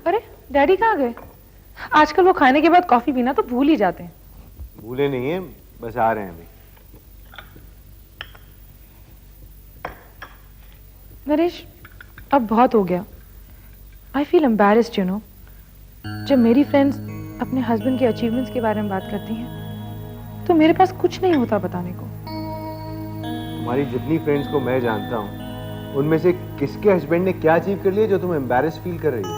अरे डैडी कहाँ गए? आजकल वो खाने के बाद कॉफी पीना तो भूल ही जाते हैं। भूले नहीं है, बस आ रहे हैं अभी। नरेश, अब बहुत हो गया। I feel embarrassed you know. जब मेरी फ्रेंड्स अपने हस्बैंड के अचीवमेंट्स के बारे में बात करती हैं तो मेरे पास कुछ नहीं होता बताने को। तुम्हारी जितनी फ्रेंड्स को मैं जानता हूँ उनमें से किसके हस्बैंड ने क्या अचीव कर लिया जो तुम एम्बैरेस फील कर रही हो?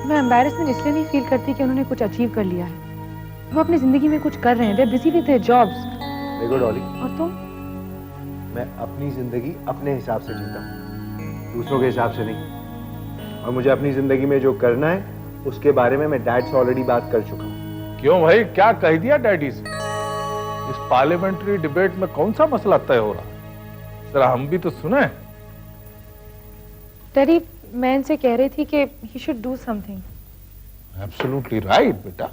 मैं एम्बैरेसमेंट इसलिए नहीं फील करती कि उन्होंने कुछ अचीव कर लिया है। वो अपनी जिंदगी में कुछ कर रहे हैं। दे बिजी विद देयर जॉब्स। देखो डॉली, और तुम? मैं अपनी जिंदगी अपने हिसाब से जीता हूँ, दूसरों के हिसाब से नहीं। और मुझे अपनी जिंदगी में जो करना है उसके बारे में मैं डैड से ऑलरेडी बात कर चुका हूँ। क्यों भाई, क्या कह दिया डैडी से? इस पार्लियामेंट्री डिबेट में कौन सा मसला तय हो रहा है? जरा हम भी तो सुने। डैडी, मैं इनसे कह रही थी कि he should do something. Absolutely right बेटा।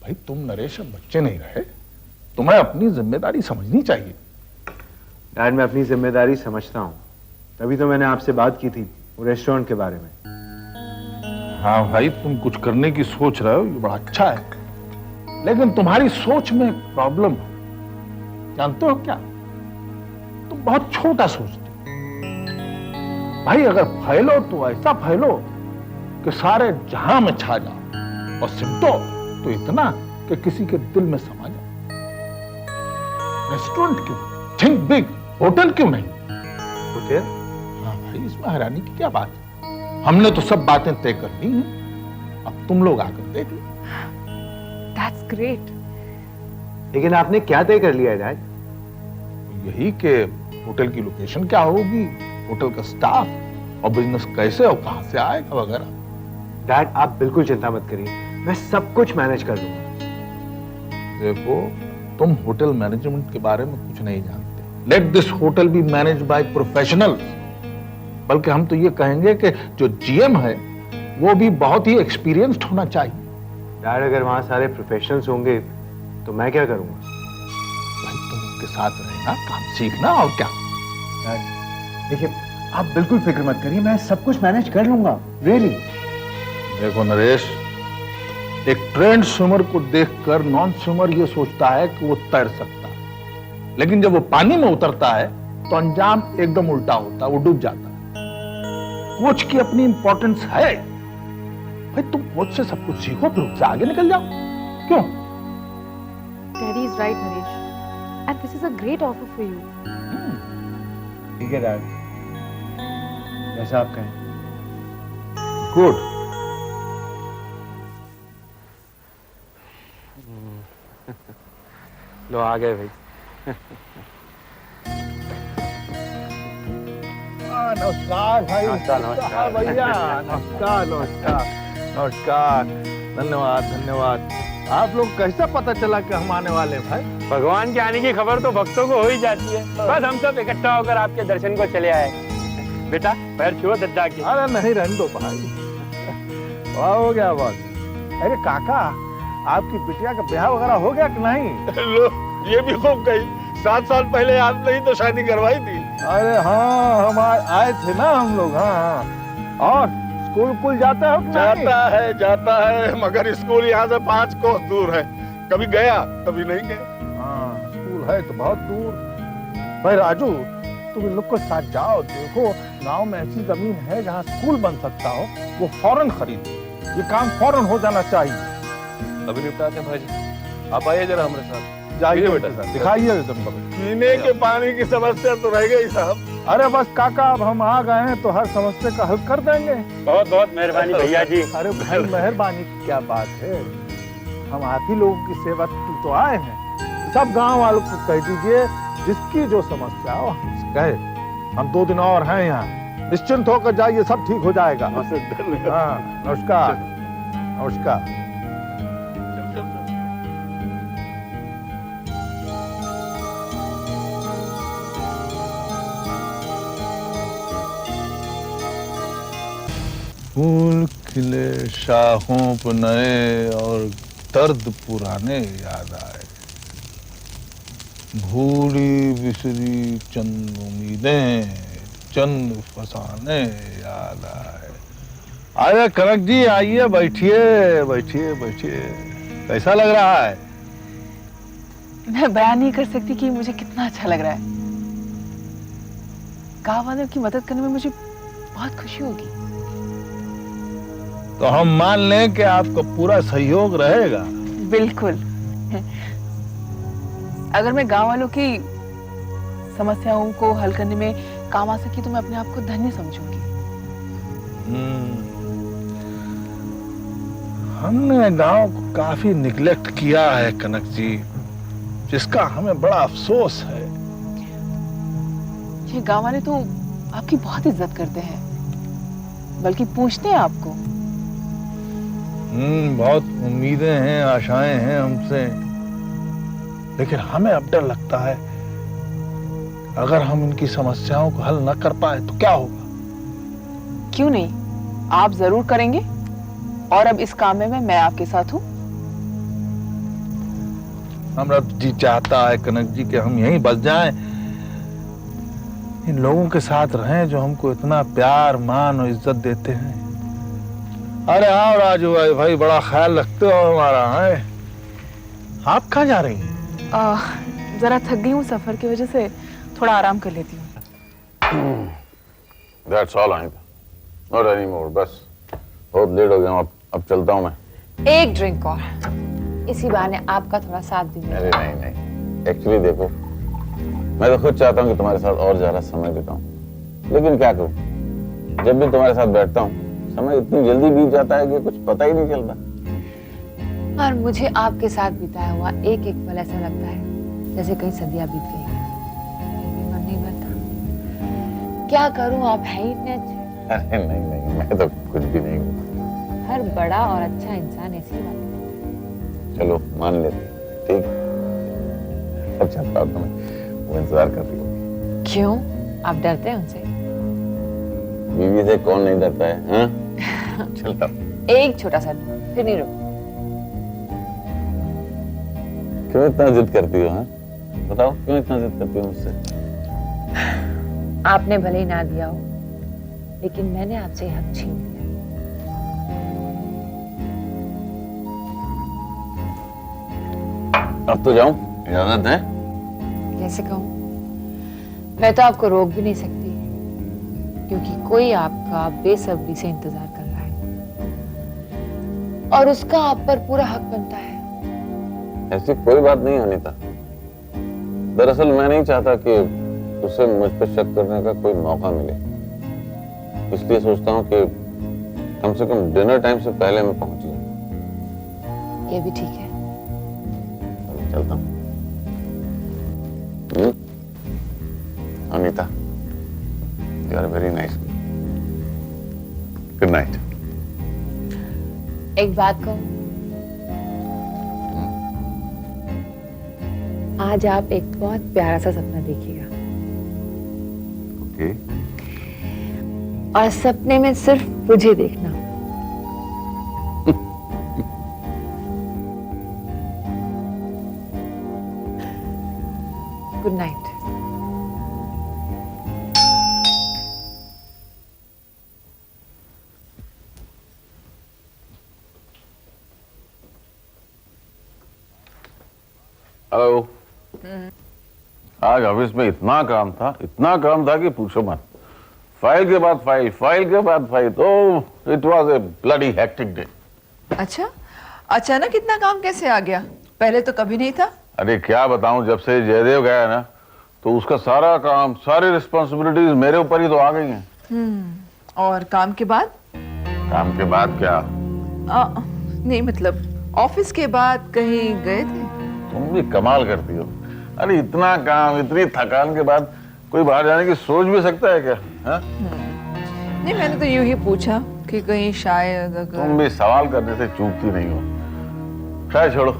भाई तुम नरेश अब बच्चे नहीं रहे, तुम्हें अपनी जिम्मेदारी समझनी चाहिए। डैड, मैं अपनी जिम्मेदारी समझता हूँ, तभी तो मैंने आपसे बात की थी वो रेस्टोरेंट के बारे में। हाँ भाई, तुम कुछ करने की सोच रहे हो, ये बड़ा अच्छा है, लेकिन तुम्हारी सोच में एक प्रॉब्लम है। जानते हो क्या? तुम बहुत छोटा सोचते हो। भाई अगर फैलो तो ऐसा फैलो कि सारे जहां में छा जाओ, और सिमटो तो इतना कि किसी के दिल में समा जाओ। रेस्टोरेंट क्यों? Think big. होटल क्यों नहीं? होटल? हाँ भाई, इसमें हैरानी की क्या बात है? हमने तो सब बातें तय कर ली हैं, अब तुम लोग आकर देख लो। That's great. लेकिन आपने क्या तय कर लिया है डैड? यही कि होटल की लोकेशन क्या होगी, होटल का स्टाफ, और बिजनेस कैसे और कहां से आएगा वगैरह। डैड, आप बिल्कुल चिंता मत करिए, मैं सब कुछ मैनेज कर लूंगा। देखो, तुम होटल मैनेजमेंट के बारे में कुछ नहीं जानते। Let this hotel be manage by professionals. बल्कि हम तो ये कहेंगे कि जो जीएम है वो भी बहुत ही एक्सपीरियंस्ड होना चाहिए। डैड, अगर वहां सारे प्रोफेशनल्स होंगे तो मैं क्या करूंगा? भाई तुम उनके साथ रहना, काम सीखना, और क्या। डैड देखिए, आप बिल्कुल फिक्र मत करिए, मैं सब कुछ मैनेज कर लूंगा, रियली। देखो नरेश, एक ट्रेंड स्विमर को देखकर नॉन स्विमर ये सोचता है कि वो तैर सकता है, लेकिन जब वो पानी में उतरता है तो अंजाम एकदम उल्टा होता है, वो डूब जाता है। कोच की अपनी इंपॉर्टेंस है। भाई तुम कोच से सब कुछ सीखो, फिर उससे आगे निकल जाओ। क्यों? Daddy is right Naresh, and this is a great offer for you. ठीक है डैड, जैसा आप कहें। गुड। लो, आ गए भाई। नमस्कार भाई। नमस्कार भैया। नमस्कार नमस्कार नमस्कार। धन्यवाद धन्यवाद। आप लोग कैसा पता चला कि हम आने वाले हैं भाई? भगवान के आने की खबर तो भक्तों को हो ही जाती है। बस हम सब इकट्ठा होकर आपके दर्शन को चले आए। बेटा पैर छुओ दद्दा की। अरे नहीं, रहने दो भाई। वाह, हो गया बात। अरे काका, आपकी बिटिया का ब्याह वगैरह हो गया कि नहीं? लो, ये भी खूब कही। 7 साल पहले आप नहीं तो शादी करवाई थी। अरे हाँ, हम आए थे ना हम लोग। हाँ। और स्कूल जाता है? जाता है, मगर स्कूल यहाँ से 5 कोस दूर है। कभी गया कभी नहीं गया। हाँ, स्कूल है तो बहुत दूर। भाई राजू, तुम इन लोग को साथ जाओ, देखो गांव में ऐसी जमीन है जहाँ स्कूल बन सकता हो, वो फौरन खरीदो। ये काम फौरन हो जाना चाहिए। अभी निपटाते हैं भाई, आप आइए जरा हमारे साथ। जाइए बेटा साहब, दिखाइए तुम। पीने के पानी की समस्या तो रह गई साहब। अरे बस काका, अब हम आ गए हैं तो हर समस्या का हल कर देंगे। बहुत बहुत मेहरबानी भैया जी। अरे भाई, मेहरबानी की क्या बात है, हम आप ही लोगों की सेवा के तो आए हैं। सब गांव वालों को कह दीजिए, जिसकी जो समस्या हो हमसे कहे। हम 2 दिन और हैं यहाँ, निश्चिंत होकर जाइए, सब ठीक हो जाएगा। हाँ, नमस्कार नमस्कार। फूल खिले शाखों पर नए और दर्द पुराने याद आए। भूली बिसरी चंद उम्मीदें, चंद फसाने याद आए। अरे कनक जी आइए, बैठिए बैठिए बैठिए। कैसा लग रहा है? मैं बयान नहीं कर सकती कि मुझे कितना अच्छा लग रहा है। गांव वालों की मदद करने में मुझे बहुत खुशी होगी। तो हम मान लें कि आपका पूरा सहयोग रहेगा। बिल्कुल। अगर मैं गांव वालों की समस्याओं को हल करने में काम आ सकी तो मैं अपने आप को धन्य समझूंगी। हमने गांव को काफी निग्लेक्ट किया है कनक जी, जिसका हमें बड़ा अफसोस है। ये गांव वाले तो आपकी बहुत इज्जत करते हैं, बल्कि पूछते हैं आपको। बहुत उम्मीदें हैं, आशाएं हैं हमसे, लेकिन हमें अब डर लगता है अगर हम इनकी समस्याओं को हल न कर पाए तो क्या होगा। क्यों नहीं, आप जरूर करेंगे। और अब इस काम में मैं आपके साथ हूँ। हमारा जी चाहता है कनक जी कि हम यहीं बस जाएं, इन लोगों के साथ रहें जो हमको इतना प्यार, मान और इज्जत देते हैं। अरे हाँ राजू भाई, बड़ा ख्याल रखते हो हमारा। है आप कहाँ जा रही हैं? जरा थक गई हूँ सफर की वजह से, थोड़ा आराम कर लेती हूँ। That's all, Anita. Not anymore, बस बहुत लेट हो गया हूँ। अब चलता हूँ मैं। एक ड्रिंक और, इसी बहाने आपका थोड़ा साथ भी मिलेगा। अरे नहीं नहीं, एक्चुअली देखो, मैं तो खुद चाहता हूँ कि तुम्हारे साथ और ज्यादा समय बिताऊं, लेकिन क्या करूं, जब भी तुम्हारे साथ बैठता हूँ समय इतनी जल्दी बीत जाता है कि कुछ पता ही नहीं चलता। और मुझे आपके साथ बिताया हुआ एक एक पल ऐसा लगता है जैसे कई सदियां बीत गई। मन नहीं भरता। क्या करूं, आप है ही इतने अच्छे। अरे नहीं नहीं, मैं तो कुछ भी नहीं हूँ। हर बड़ा और अच्छा इंसान ऐसी बात है। चलो मान लेते, ठीक। अब चलता हूँ, तुम्हें वो इंतजार कर रही होगी। क्यों, आप डरते हैं उनसे? बीवी से कौन नहीं डरता है, हाँ? चलता हूँ। एक छोटा सा फिर नहीं रुक। क्यों इतना जिद करती हो, हाँ? बताओ क्यों इतना जिद करती हो मुझसे? आपने भले ही ना दिया हो, लेकिन मैंने आपसे हक छीन लिया। अब तो जाऊं, इजाजत है? कैसे कहूं, मैं तो आपको रोक भी नहीं सकती, क्योंकि कोई आपका बेसब्री से इंतजार कर रहा है और उसका आप पर पूरा हक बनता है। ऐसी कोई बात नहीं अनीता। दरअसल मैं नहीं चाहता कि उसे मुझ पर शक करने का कोई मौका मिले, इसलिए सोचता हूँ कि कम से कम डिनर टाइम से पहले मैं पहुंच जाऊं। ये भी ठीक है। चलता हूँ। Anita, you are very nice. Good night. एक बात कहूं, आज आप एक बहुत प्यारा सा सपना देखिएगा। ओके। और सपने में सिर्फ मुझे देखना। Good night. हेलो। आज ऑफिस में इतना काम था कि पूछो मत। फाइल के बाद फाइल, फाइल के बाद फाइल, तो it was a bloody hectic day. अच्छा, अचानक इतना काम कैसे आ गया? पहले तो कभी नहीं था। अरे क्या बताऊं, जब से जयदेव गया ना, तो उसका सारा काम, सारी रिस्पॉन्सिबिलिटीज मेरे ऊपर ही तो आ गई हैं। और काम के बाद? काम के बाद क्या? नहीं मतलब ऑफिस के बाद कहीं गए थे? तुम भी कमाल करती हो। अरे इतना काम, इतनी थकान के बाद कोई बाहर जाने की सोच भी सकता है क्या? हा? नहीं, मैंने तो यूं ही पूछा कि कहीं शायद अगर। तुम भी सवाल करने से चूकती नहीं हो। खैर छोड़ो,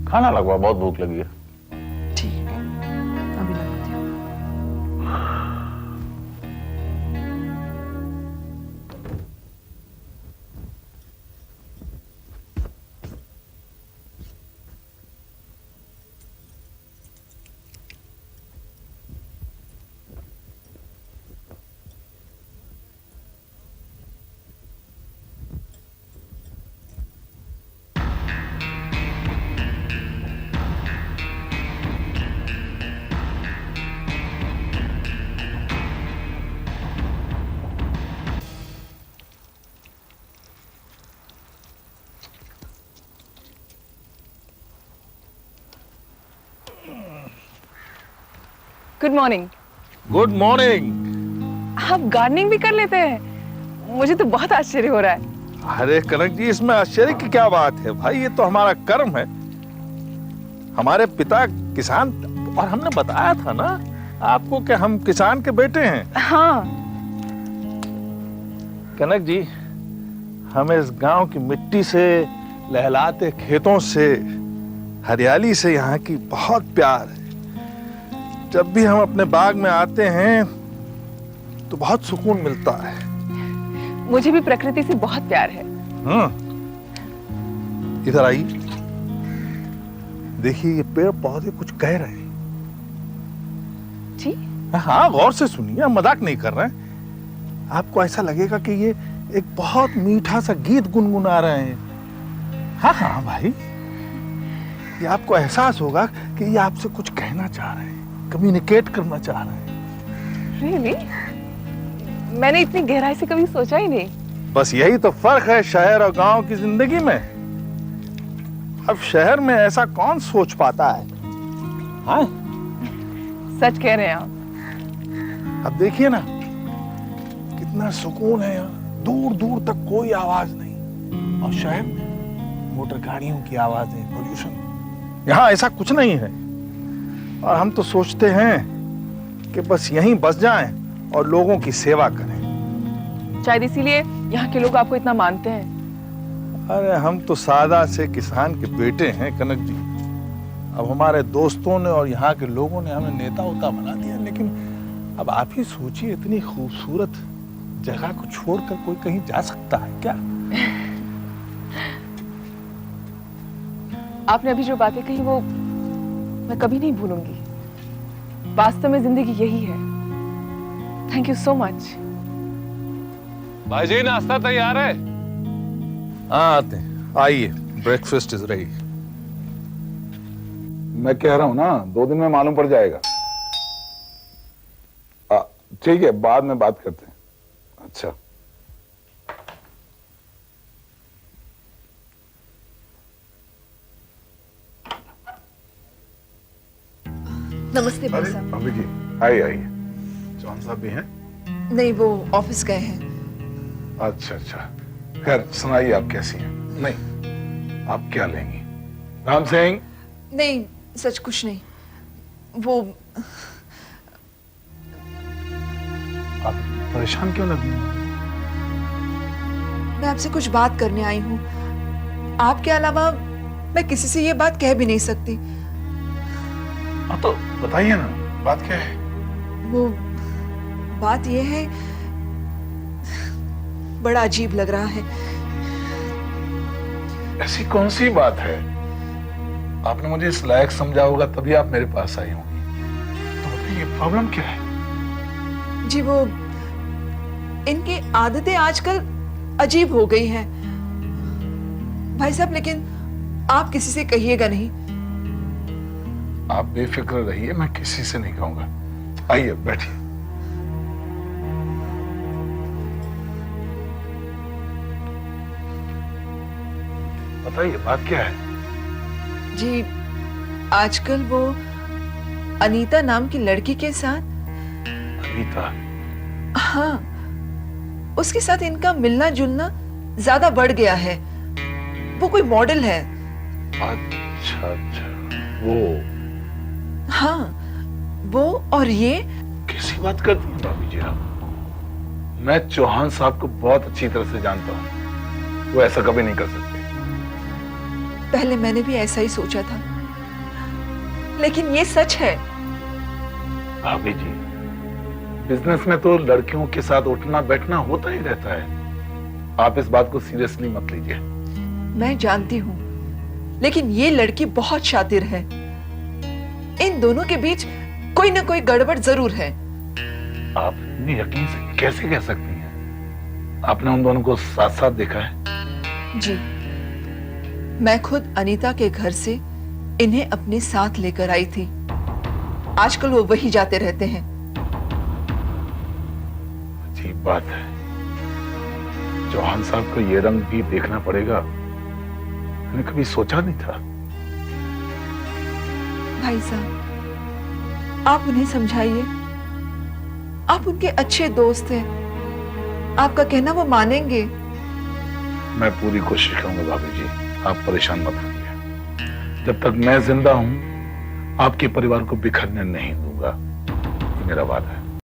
खाना लगवा, बहुत भूख लगी है। ठीक है, अभी लगाती हूँ। Good morning. Good morning. आप गार्डनिंग भी कर लेते हैं? मुझे तो बहुत आश्चर्य हो रहा है। अरे कनक जी, इसमें आश्चर्य की क्या बात है भाई, ये तो हमारा कर्म है। हमारे पिता किसान, और हमने बताया था ना आपको कि हम किसान के बेटे हैं। हाँ। कनक जी, हमें इस गांव की मिट्टी से, लहलाते खेतों से, हरियाली से यहाँ की बहुत प्यार है। जब भी हम अपने बाग में आते हैं तो बहुत सुकून मिलता है। मुझे भी प्रकृति से बहुत प्यार है। इधर आइए, देखिए ये पेड़ पौधे कुछ कह रहे हैं। जी? हाँ, गौर से सुनिए, हम मजाक नहीं कर रहे हैं। आपको ऐसा लगेगा कि ये एक बहुत मीठा सा गीत गुनगुना रहे हैं। हाँ हाँ भाई, ये आपको एहसास होगा कि ये आपसे कुछ कहना चाह रहे हैं, कम्युनिकेट करना चाह रहे हैं। Really? मैंने इतनी गहराई से कभी सोचा ही नहीं। बस यही तो फर्क है शहर और गांव की जिंदगी में। अब शहर में ऐसा कौन सोच पाता है? हाँ? सच कह रहे हैं आप। अब देखिए ना, कितना सुकून है यहाँ, दूर दूर तक कोई आवाज नहीं। और शहर में मोटर गाड़ियों की आवाजें, पोल्यूशन। यहाँ ऐसा कुछ नहीं है। और हम तो सोचते हैं कि बस यहीं बस जाएं और लोगों की सेवा करें। शायद इसीलिए यहाँ के लोग आपको इतना मानते हैं। अरे हम तो सादा से किसान के बेटे हैं कनक जी। अब हमारे दोस्तों ने और यहाँ के लोगों ने हमें नेता उता बना दिया, लेकिन अब आप ही सोचिए, इतनी खूबसूरत जगह को छोड़कर कोई कहीं जा सकता है क्या? आपने अभी जो बातें कही वो मैं कभी नहीं भूलूंगी। वास्तव में जिंदगी यही है। Thank you so much. भाई जी, नाश्ता तैयार है? हाँ, आते हैं, आइए, ब्रेकफास्ट इज रेडी। मैं कह रहा हूं ना, 2 दिन में मालूम पड़ जाएगा। ठीक है, बाद में बात करते हैं। अच्छा। नमस्ते भाई साहब। भाभी जी, आइए आइए। चौहान साहब भी हैं? नहीं, वो ऑफिस गए हैं। अच्छा अच्छा, खैर सुनाइए, आप कैसी हैं? नहीं, आप क्या लेंगी? राम सिंह? नहीं, सच कुछ नहीं। वो आप परेशान क्यों लगी? मैं आपसे कुछ बात करने आई हूँ। आपके अलावा मैं किसी से ये बात कह भी नहीं सकती। हाँ तो बताइए ना, बात क्या है? वो बात ये है, बड़ा अजीब लग रहा है। ऐसी कौन सी बात है? आपने मुझे इस लायक समझा होगा तभी आप मेरे पास आई होंगी। तो बताइए, प्रॉब्लम क्या है? जी, वो इनकी आदतें आजकल अजीब हो गई हैं भाई साहब, लेकिन आप किसी से कहिएगा नहीं। आप बेफिक्र रहिए, मैं किसी से नहीं कहूंगा। आइए बैठिए। बताइए, बात क्या है? जी, आजकल वो अनीता नाम की लड़की के साथ। अनीता? हाँ, उसके साथ इनका मिलना जुलना ज्यादा बढ़ गया है। वो कोई मॉडल है। अच्छा अच्छा, वो? हाँ, वो और ये। कैसी बात करती हैं भाभी जी आप? मैं चौहान साहब को बहुत अच्छी तरह से जानता हूँ, वो ऐसा कभी नहीं कर सकते। पहले मैंने भी ऐसा ही सोचा था, लेकिन ये सच है। भाभी जी, बिजनेस में तो लड़कियों के साथ उठना बैठना होता ही रहता है। आप इस बात को सीरियसली मत लीजिए। मैं जानती हूँ, लेकिन ये लड़की बहुत शातिर है। इन दोनों के बीच कोई ना कोई गड़बड़ जरूर है। आप इतनी यकीन से कैसे कह सकती हैं? आपने उन दोनों को साथ साथ देखा है? जी, मैं खुद अनीता के घर से इन्हें अपने साथ लेकर आई थी। आजकल वो वही जाते रहते हैं। अजीब बात है, चौहान साहब को ये रंग भी देखना पड़ेगा, मैंने कभी सोचा नहीं था। भाई साहब, आप उन्हें समझाइए। आप उनके अच्छे दोस्त हैं, आपका कहना वो मानेंगे। मैं पूरी कोशिश करूंगा भाभी जी, आप परेशान मत होइए। जब तक मैं जिंदा हूं आपके परिवार को बिखरने नहीं दूंगा, ये मेरा वादा है।